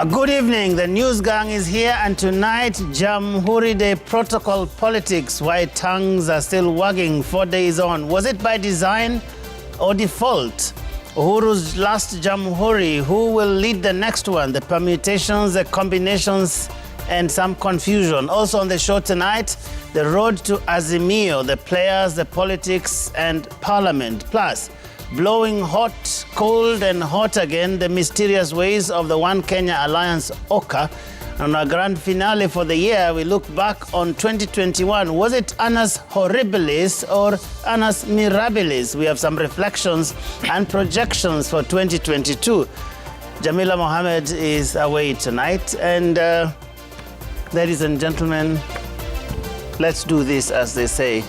Good evening. The news gang is here, and tonight, Jamhuri Day protocol politics. Why tongues are still wagging 4 days on. Was it by design or default? Uhuru's last Jamhuri. Who will lead the next one? The permutations, the combinations, and some confusion. Also on the show tonight, the road to Azimio, the players, the politics, and parliament. Plus, blowing hot, cold, and hot again, the mysterious ways of the One Kenya Alliance, OKA. On our grand finale for the year, we look back on 2021. Was it annus horribilis or annus mirabilis? We have some reflections and projections for 2022. Jamila Mohammed is away tonight. And ladies and gentlemen, let's do this, as they say.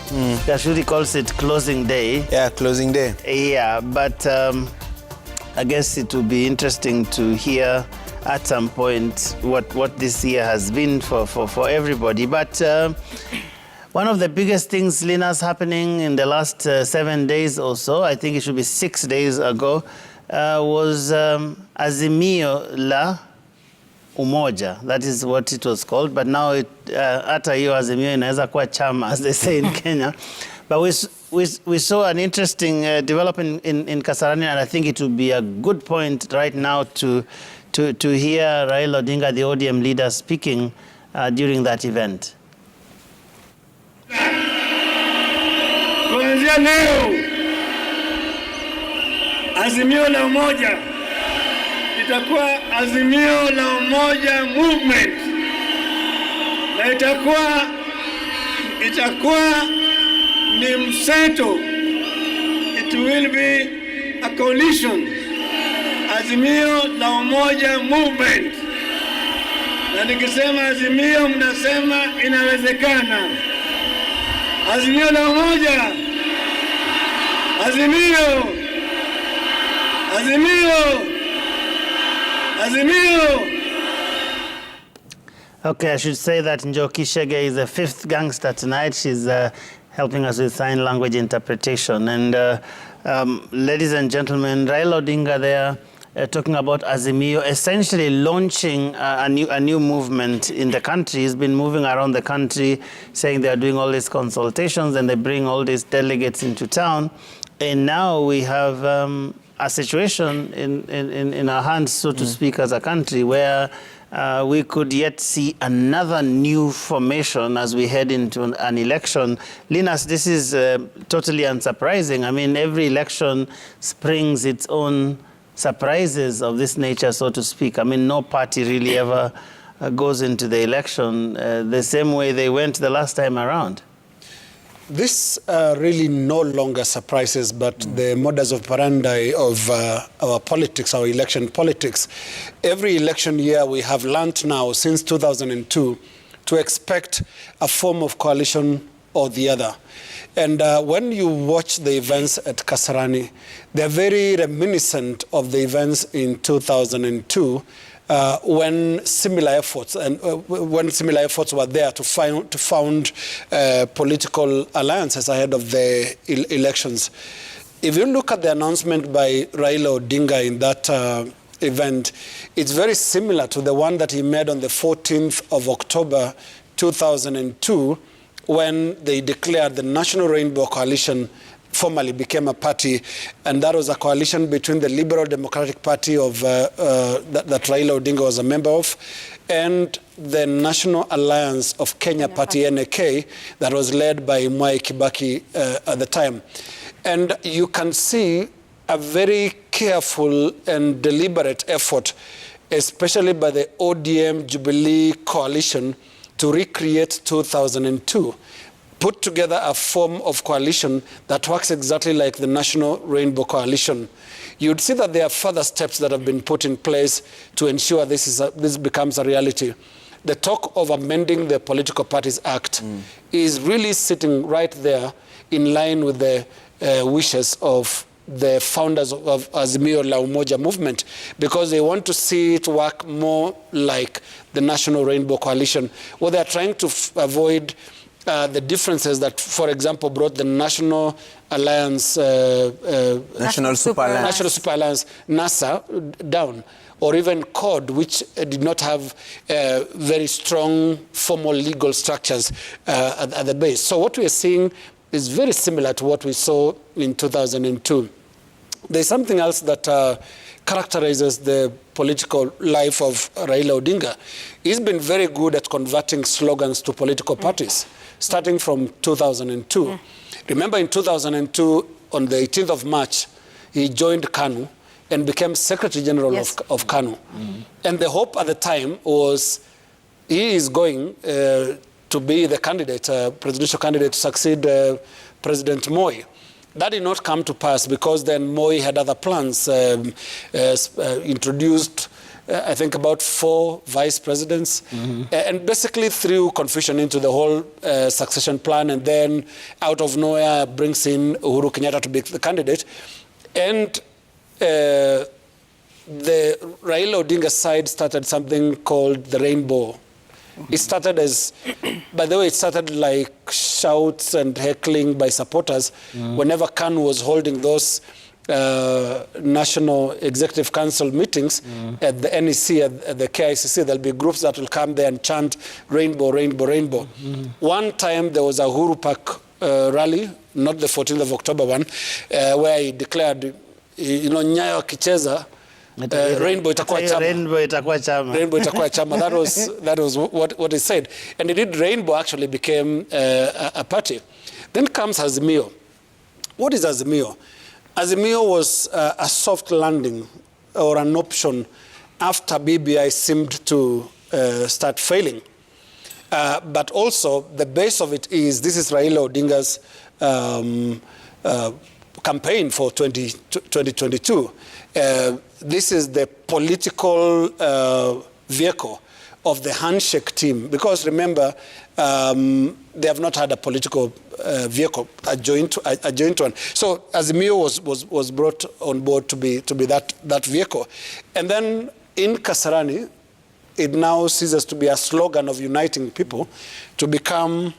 Gashuri calls it closing day. Yeah, closing day. Yeah, but I guess it will be interesting to hear at some point what this year has been for everybody. But one of the biggest things, Lina's, happening in the last 7 days or so, I think it should be 6 days ago, was Azimio la Umoja. That is what it was called, but now hata hiyo Azimio inaweza kuwa chama, as they say in Kenya. But we saw an interesting development in Kasarani, and I think it would be a good point right now to hear Raila Odinga, the ODM leader, speaking during that event. Kuanzia leo Azimio la Umoja itakuwa Azimio la Umoja movement, na itakuwa ni mseto. It will be a coalition, Azimio la Umoja movement. Na nikisema Azimio, mnasema inawezekana. Azimio la Umoja, Azimio, Azimio, Azimio. Okay, I should say that Njoki Shege is the fifth gangster tonight. She's helping us with sign language interpretation. And ladies and gentlemen, Raila Odinga there talking about Azimio, essentially launching a new movement in the country. He's been moving around the country saying they are doing all these consultations and they bring all these delegates into town. And now we have a situation in our hands, so to speak, as a country, where we could yet see another new formation as we head into an election. Linus, this is totally unsurprising. I mean, every election springs its own surprises of this nature, so to speak. I mean, no party really ever goes into the election the same way they went the last time around. This really no longer surprises, but the modus operandi of our politics, our election politics. Every election year we have learned now, since 2002, to expect a form of coalition or the other. And when you watch the events at Kasarani, they're very reminiscent of the events in 2002, when similar efforts were there to found political alliances ahead of the elections. If you look at the announcement by Raila Odinga in that event, it's very similar to the one that he made on the 14th of October 2002, when they declared the National Rainbow Coalition formally became a party, and that was a coalition between the Liberal Democratic Party of that Raila Odinga was a member of, and the National Alliance of Kenya Party, NAK, that was led by Mwai Kibaki at the time. And you can see a very careful and deliberate effort, especially by the ODM Jubilee coalition, to recreate 2002. Put together a form of coalition that works exactly like the National Rainbow Coalition. You'd see that there are further steps that have been put in place to ensure this becomes a reality. The talk of amending the Political Parties Act is really sitting right there in line with the wishes of the founders of Azimio la Umoja movement, because they want to see it work more like the National Rainbow Coalition, where they're trying to avoid the differences that, for example, brought the National Alliance, National Super Alliance, NASA, down. or even CORD, which did not have very strong formal legal structures at the base. So what we are seeing is very similar to what we saw in 2002. There's something else that characterizes the political life of Raila Odinga. He's been very good at converting slogans to political parties, starting from 2002. Remember, in 2002, on the 18th of March, he joined KANU and became Secretary General of KANU. And the hope at the time was he is going to be the candidate, presidential candidate to succeed President Moi. That did not come to pass because then Moi had other plans, introduced, I think, about 4 vice presidents, and basically threw confusion into the whole succession plan, and then out of nowhere brings in Uhuru Kenyatta to be the candidate. And the Raila Odinga side started something called the Rainbow. It started as, by the way, it started like shouts and heckling by supporters. Whenever KANU was holding those National Executive Council meetings at the NEC, at the KICC, there'll be groups that will come there and chant Rainbow, Rainbow, Rainbow. One time there was a Uhuru Park rally, not the 14th of October one, where he declared, you know, Nyayo kicheza, Rainbow itakuwa chama. Rainbow itakuwa chama. Rainbow itakuwa chama. That was what he said. And indeed, Rainbow actually became a party. Then comes Azimio. What is Azimio? Azimio was a soft landing or an option after BBI seemed to start failing. But also, the base of it is, this is Raila Odinga's campaign for 2022. This is the political vehicle of the handshake team. Because remember, they have not had a political vehicle, a joint one. So Azimio was brought on board to be that vehicle. And then in Kasarani, it now ceases to be a slogan of uniting people to become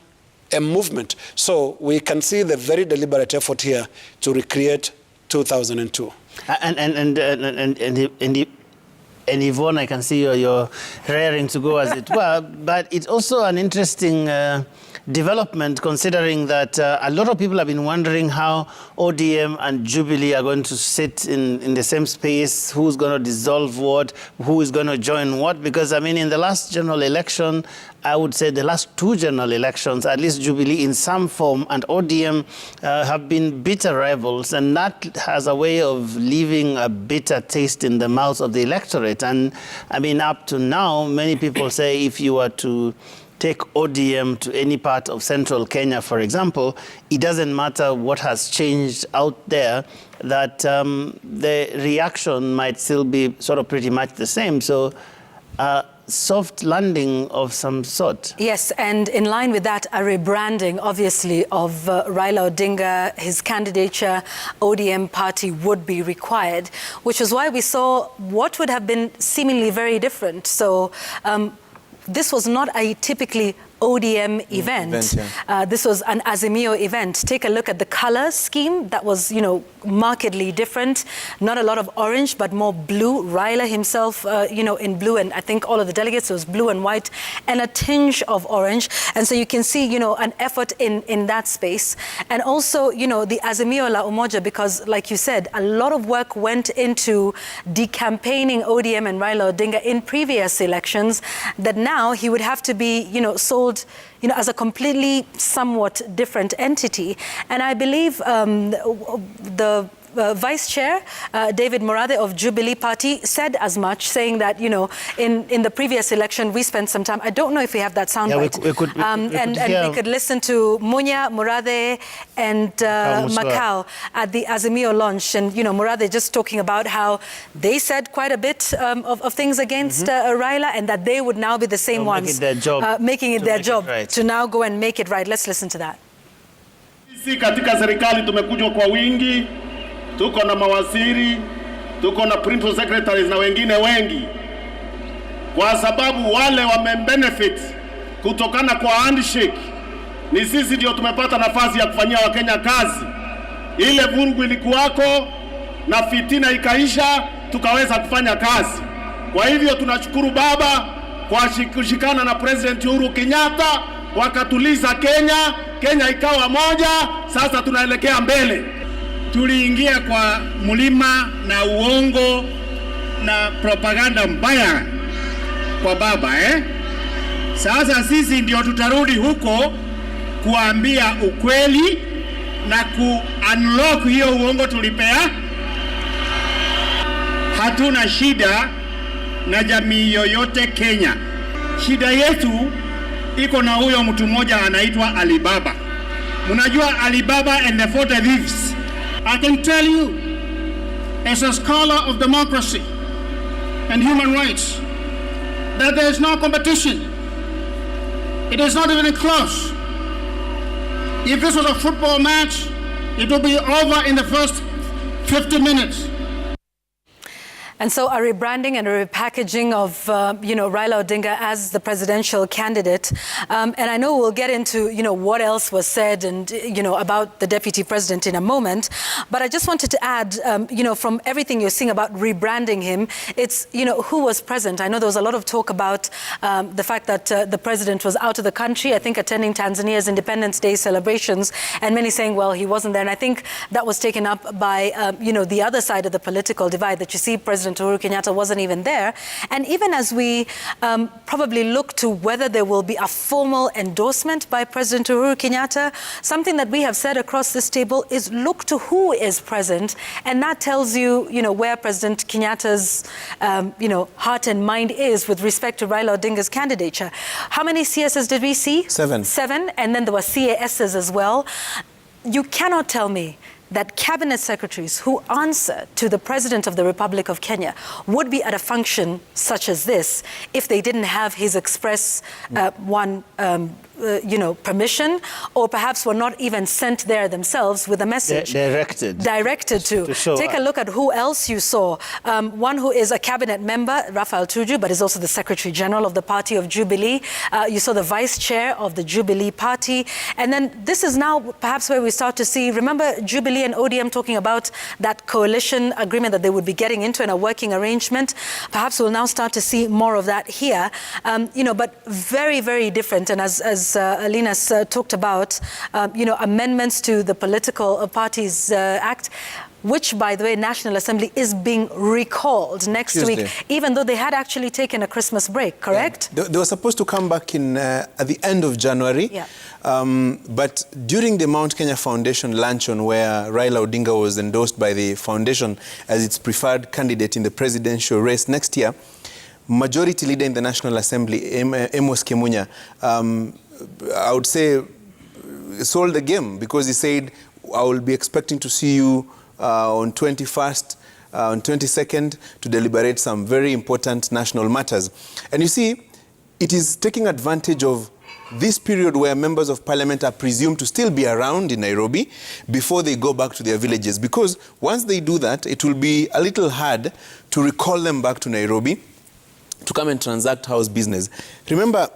a movement. So we can see the very deliberate effort here to recreate 2002. And Yvonne, I can see you're raring to go, as it were. But it's also an interesting development, considering that a lot of people have been wondering how ODM and Jubilee are going to sit in the same space, who's going to dissolve what, who is going to join what. Because, I mean, in the last general election, I would say the last 2 general elections, at least Jubilee in some form and ODM have been bitter rivals, and that has a way of leaving a bitter taste in the mouth of the electorate. And I mean, up to now, many people say if you were to take ODM to any part of central Kenya, for example, it doesn't matter what has changed out there, that the reaction might still be sort of pretty much the same. So soft landing of some sort. Yes, and in line with that, a rebranding, obviously, of Raila Odinga, his candidature, ODM party would be required, which is why we saw what would have been seemingly very different. So this was not a typically ODM event. This was an Azimio event. Take a look at the color scheme. That was, you know, markedly different. Not a lot of orange, but more blue. Raila himself, you know, in blue, and I think all of the delegates, it was blue and white, and a tinge of orange. And so you can see, you know, an effort in that space. And also, you know, the Azimio la Umoja, because like you said, a lot of work went into decampaigning ODM and Raila Odinga in previous elections, that now he would have to be, you know, sold, you know, as a completely somewhat different entity. And I believe the Vice Chair, David Morathe of Jubilee Party, said as much, saying that, you know, in the previous election, we spent some time, I don't know if we have that soundbite, we could listen to Munya, Morathe, and Macau at the Azimio launch. And, you know, Morathe just talking about how they said quite a bit of things against Raila, and that they would now be the same ones making it their job to now go and make it right. Let's listen to that. Sisi katika serikali tumekuja kwa wingi. Tuko na mawaziri, tuko na principal secretaries na wengine wengi, kwa sababu wale wamebenefit kutokana kwa handshake. Ni sisi ndio tumepata nafasi ya kufanyia Wakenya kazi. Ile vurugu ilikuwako na fitina ikaisha, tukaweza kufanya kazi. Kwa hivyo tunashukuru baba kwa kushikana na President Uhuru Kenyatta, wakatuliza Kenya, Kenya ikawa moja, sasa tunaelekea mbele. Tuliingia kwa mlima na uongo na propaganda mbaya kwa baba Sasa sisi ndio tutarudi huko kuambia ukweli na ku-unlock hiyo uongo tulipea. Hatuna shida na jamii yoyote Kenya. Shida yetu iko na huyo mtu mmoja anaitwa Alibaba. Mnajua Alibaba and the 40 thieves? I can tell you, as a scholar of democracy and human rights, that there is no competition. It is not even close. If this was a football match, it would be over in the first 50 minutes. And so a rebranding and a repackaging of, Raila Odinga as the presidential candidate. And I know we'll get into, what else was said and, about the deputy president in a moment. But I just wanted to add, from everything you're seeing about rebranding him, it's, who was present. I know there was a lot of talk about the fact that the president was out of the country, I think attending Tanzania's Independence Day celebrations, and many saying, well, he wasn't there. And I think that was taken up by, the other side of the political divide, that you see President Uhuru Kenyatta wasn't even there. And even as we probably look to whether there will be a formal endorsement by President Uhuru Kenyatta, something that we have said across this table is look to who is present, and that tells you, where President Kenyatta's, heart and mind is with respect to Raila Odinga's candidature. How many CSs did we see? 7. 7, and then there were CASs as well. You cannot tell me that cabinet secretaries who answer to the President of the Republic of Kenya would be at a function such as this if they didn't have his express permission, or perhaps were not even sent there themselves with a message. Directed to show take a look at who else you saw. One who is a cabinet member, Raphael Tuju, but is also the Secretary General of the Party of Jubilee. You saw the Vice Chair of the Jubilee Party. And then this is now perhaps where we start to see, remember Jubilee and ODM talking about that coalition agreement that they would be getting into and a working arrangement. Perhaps we'll now start to see more of that here. But very, very different. And as Alina's talked about, amendments to the Political Parties Act, which, by the way, National Assembly is being recalled next Tuesday. week, even though they had actually taken a Christmas break, correct? Yeah. They were supposed to come back at the end of January. Yeah. But during the Mount Kenya Foundation luncheon, where Raila Odinga was endorsed by the foundation as its preferred candidate in the presidential race next year, Majority Leader in the National Assembly, Amos Kemunya, I would say sold the game, because he said, I will be expecting to see you on 21st, on 22nd to deliberate some very important national matters. And you see, it is taking advantage of this period where members of parliament are presumed to still be around in Nairobi before they go back to their villages. Because once they do that, it will be a little hard to recall them back to Nairobi to come and transact house business. Remember,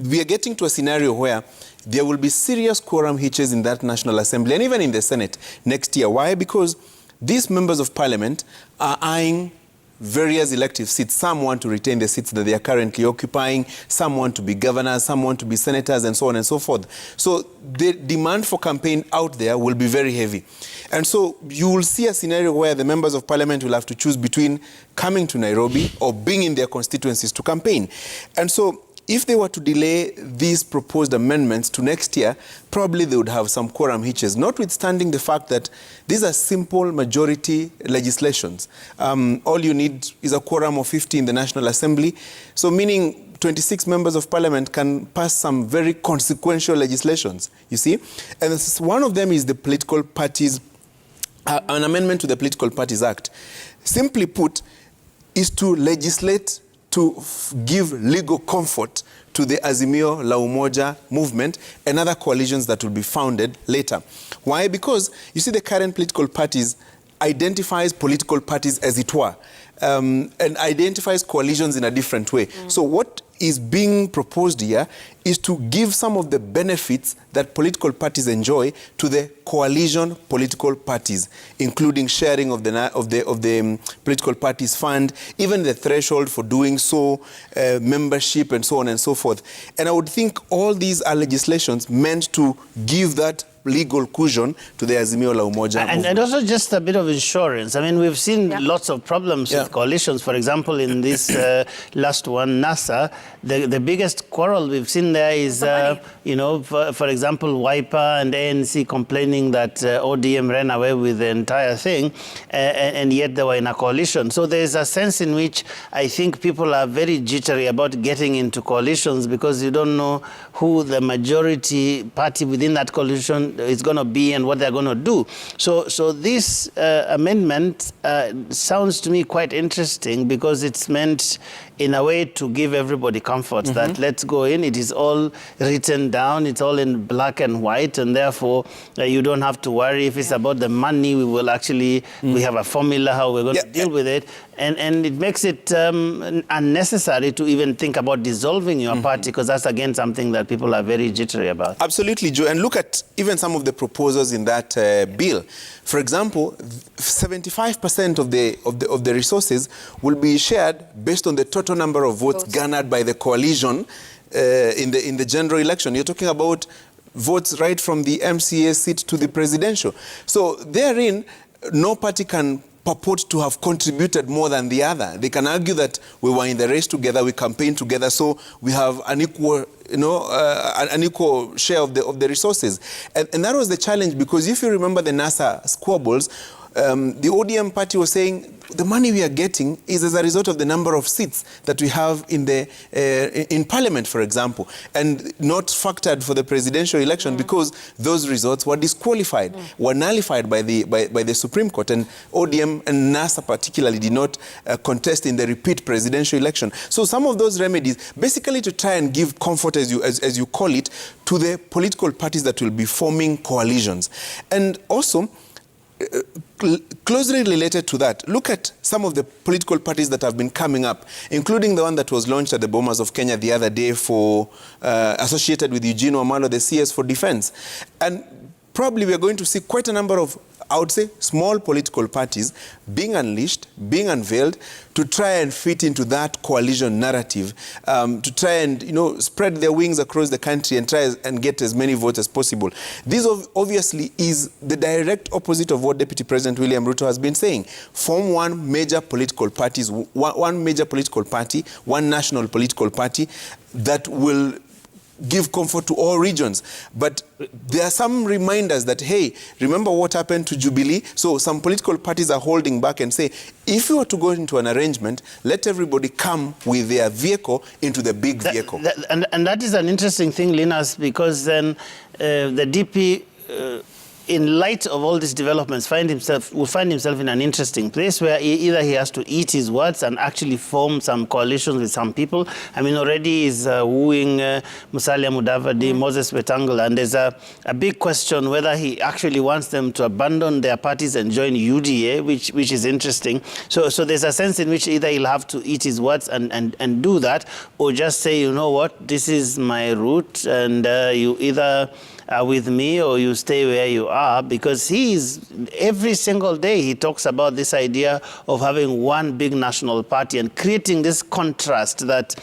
we are getting to a scenario where there will be serious quorum hitches in that National Assembly and even in the Senate next year. Why? Because these members of parliament are eyeing various elective seats. Some want to retain the seats that they are currently occupying. Some want to be governors. Some want to be senators, and so on and so forth. So the demand for campaign out there will be very heavy. And so you will see a scenario where the members of parliament will have to choose between coming to Nairobi or being in their constituencies to campaign. And so if they were to delay these proposed amendments to next year, probably they would have some quorum hitches, notwithstanding the fact that these are simple majority legislations. All you need is a quorum of 50 in the National Assembly, so meaning 26 members of parliament can pass some very consequential legislations, you see. And one of them is the political parties, an amendment to the Political Parties Act. Simply put, is to legislate to give legal comfort to the Azimio La Umoja movement and other coalitions that will be founded later. Why? Because you see, the current political parties identifies political parties as it were, and identifies coalitions in a different way. So what is being proposed here is to give some of the benefits that political parties enjoy to the coalition political parties, including sharing of the political parties fund, even the threshold for doing so, membership, and so on and so forth. And I would think all these are legislations meant to give that legal cushion to the Azimio la Umoja and also just a bit of insurance. I mean, we've seen lots of problems with coalitions. For example, in this last one, NASA, the biggest quarrel we've seen there is, you know, for example, Wiper and ANC complaining that ODM ran away with the entire thing, and yet they were in a coalition. So there's a sense in which I think people are very jittery about getting into coalitions because you don't know who the majority party within that coalition is going to be and what they're going to do. So this amendment sounds to me quite interesting because it's meant in a way to give everybody comfort that let's go in. It is all written down. It's all in black and white, and therefore you don't have to worry if it's about the money. We will actually, we have a formula how we're going to deal with it. And it makes it unnecessary to even think about dissolving your party, because that's, again, something that people are very jittery about. Absolutely, Joe. And look at even some of the proposals in that bill. For example, 75% of the resources will be shared based on the total number of votes garnered by the coalition in the general election. You're talking about votes right from the MCA seat to the presidential. So therein, no party can purport to have contributed more than the other. They can argue that we were in the race together, we campaigned together, so we have an equal, you know, an equal share of the resources. And that was the challenge, because if you remember the NASA squabbles, the ODM party was saying the money we are getting is as a result of the number of seats that we have in Parliament, for example, and not factored for the presidential election because those results were disqualified, were nullified by the Supreme Court, and ODM and NASA particularly did not contest in the repeat presidential election. So some of those remedies, basically to try and give comfort, as you call it, to the political parties that will be forming coalitions. And also, closely related to that, look at some of the political parties that have been coming up, including the one that was launched at the Bomas of Kenya the other day for associated with Eugene Wamalwa, the CS for Defense. And probably we are going to see quite a number of, I would say, small political parties being unleashed, being unveiled, to try and fit into that coalition narrative, to try and, you know, spread their wings across the country and try and get as many votes as possible. This obviously is the direct opposite of what Deputy President William Ruto has been saying. Form one major political parties, one major political party, one national political party that will give comfort to all regions. But there are some reminders that, hey, remember what happened to Jubilee? So some political parties are holding back and say, if you were to go into an arrangement, let everybody come with their vehicle into the big vehicle. And that is an interesting thing, Linus, because then the DP, in light of all these developments, will find himself in an interesting place where either he has to eat his words and actually form some coalitions with some people. I mean, already he's wooing Musalia Mudavadi, Moses Wetangula, and there's a big question whether he actually wants them to abandon their parties and join UDA, which is interesting. So there's a sense in which either he'll have to eat his words and do that, or just say, you know what, this is my route, and you either with me or you stay where you are, because every single day he talks about this idea of having one big national party and creating this contrast that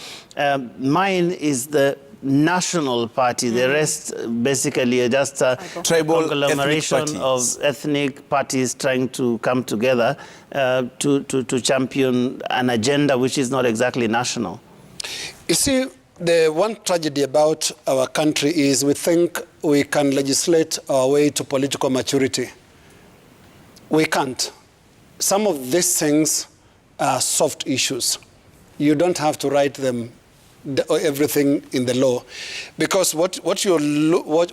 mine is the national party, the rest basically are just a tribal conglomeration of ethnic parties trying to come together to champion an agenda which is not exactly national. You see, the one tragedy about our country is we think we can legislate our way to political maturity. We can't. Some of these things are soft issues. You don't have to write them, everything in the law. Because what you're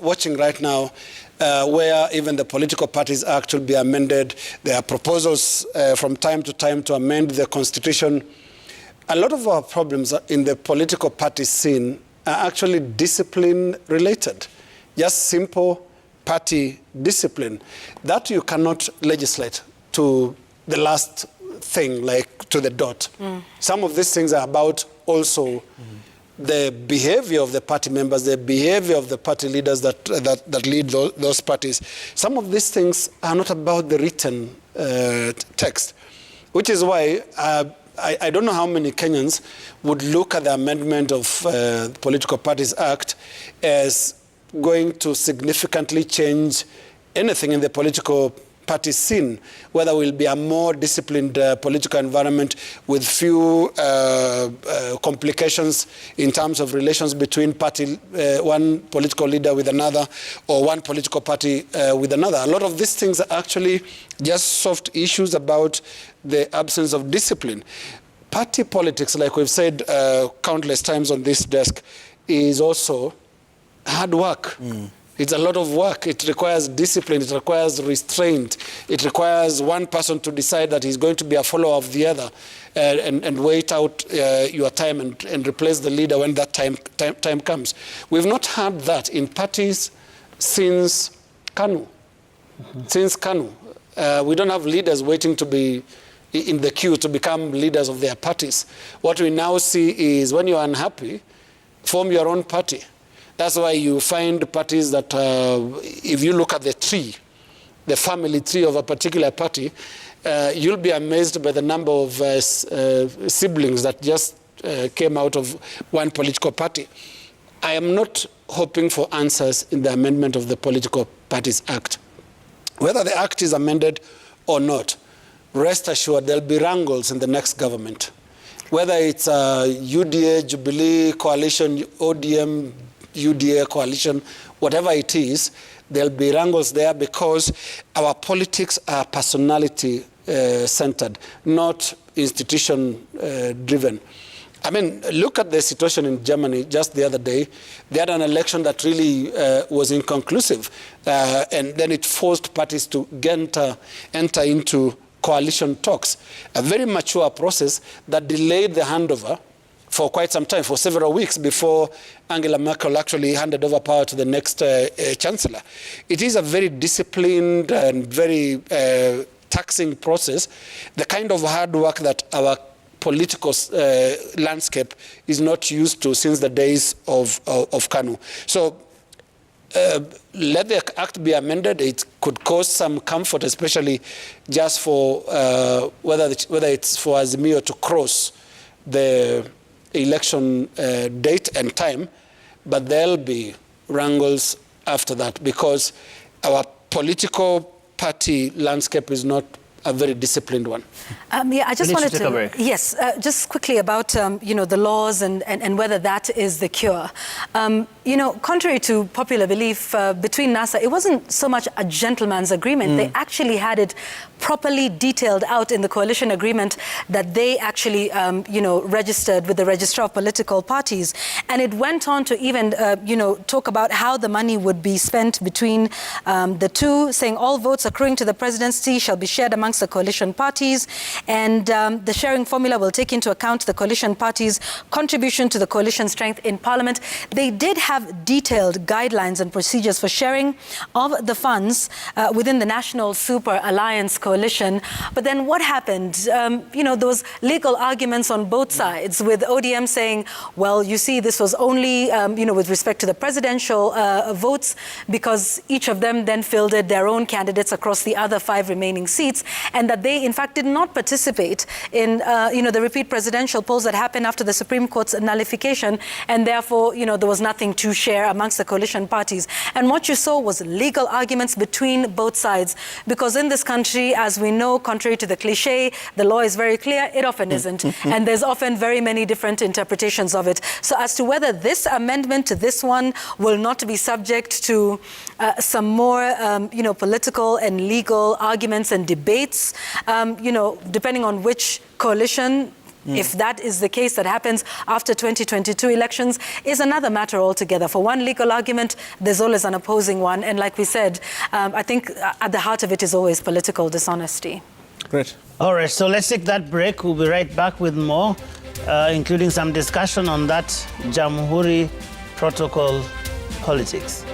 watching right now, where even the political parties act will be amended, there are proposals from time to time to amend the constitution. A lot of our problems in the political party scene are actually discipline related. Just simple party discipline that you cannot legislate to the last thing, like to the dot. Some of these things are about also the behavior of the party members, the behavior of the party leaders that lead those parties. Some of these things are not about the written text, which is why I don't know how many Kenyans would look at the amendment of the Political Parties Act as going to significantly change anything in the political party scene, whether it will be a more disciplined political environment with few complications in terms of relations between one political leader with another, or one political party with another. A lot of these things are actually just soft issues about the absence of discipline. Party politics, like we've said countless times on this desk, is also hard work. It's a lot of work. It requires discipline. It requires restraint. It requires one person to decide that he's going to be a follower of the other and wait out your time and replace the leader when that time comes. We've not had that in parties since KANU. Since KANU. We don't have leaders waiting to be in the queue to become leaders of their parties. What we now see is when you're unhappy, form your own party. That's why you find parties that, if you look at the tree, the family tree of a particular party, you'll be amazed by the number of siblings that just came out of one political party. I am not hoping for answers in the amendment of the Political Parties Act. Whether the act is amended or not, rest assured there'll be wrangles in the next government. Whether it's a UDA, Jubilee coalition, ODM, UDA coalition, whatever it is, there'll be wrangles there because our politics are personality centered, not institution driven. I mean, look at the situation in Germany just the other day. They had an election that really was inconclusive, and then it forced parties to enter into coalition talks, a very mature process that delayed the handover for quite some time, for several weeks, before Angela Merkel actually handed over power to the next chancellor. It is a very disciplined and very taxing process, the kind of hard work that our political landscape is not used to since the days of KANU. So let the act be amended. It could cause some comfort, especially just for whether it's for Azimio to cross the election date and time, but there'll be wrangles after that because our political party landscape is not a very disciplined one. Yeah, I just wanted to yes, just quickly about the laws and whether that is the cure. Contrary to popular belief, between NASA, it wasn't so much a gentleman's agreement. They actually had it properly detailed out in the coalition agreement that they actually, registered with the Registrar of Political Parties. And it went on to even, talk about how the money would be spent between the two, saying all votes accruing to the presidency shall be shared amongst the coalition parties. And the sharing formula will take into account the coalition parties' contribution to the coalition strength in Parliament. They did have detailed guidelines and procedures for sharing of the funds within the National Super Alliance coalition. But then what happened? Those legal arguments on both sides, with ODM saying, well, you see, this was only, with respect to the presidential votes, because each of them then fielded their own candidates across the other 5 remaining seats, and that they, in fact, did not participate in, the repeat presidential polls that happened after the Supreme Court's nullification, and therefore, there was nothing to share amongst the coalition parties. And what you saw was legal arguments between both sides, because in this country, as we know, contrary to the cliche, the law is very clear, it often isn't. And there's often very many different interpretations of it. So as to whether this amendment to this one will not be subject to some more, political and legal arguments and debates, depending on which coalition, if that is the case that happens after 2022 elections, is another matter altogether. For one legal argument, there's always an opposing one. And like we said, I think at the heart of it is always political dishonesty. Great. All right, so let's take that break. We'll be right back with more, including some discussion on that Jamhuri protocol politics.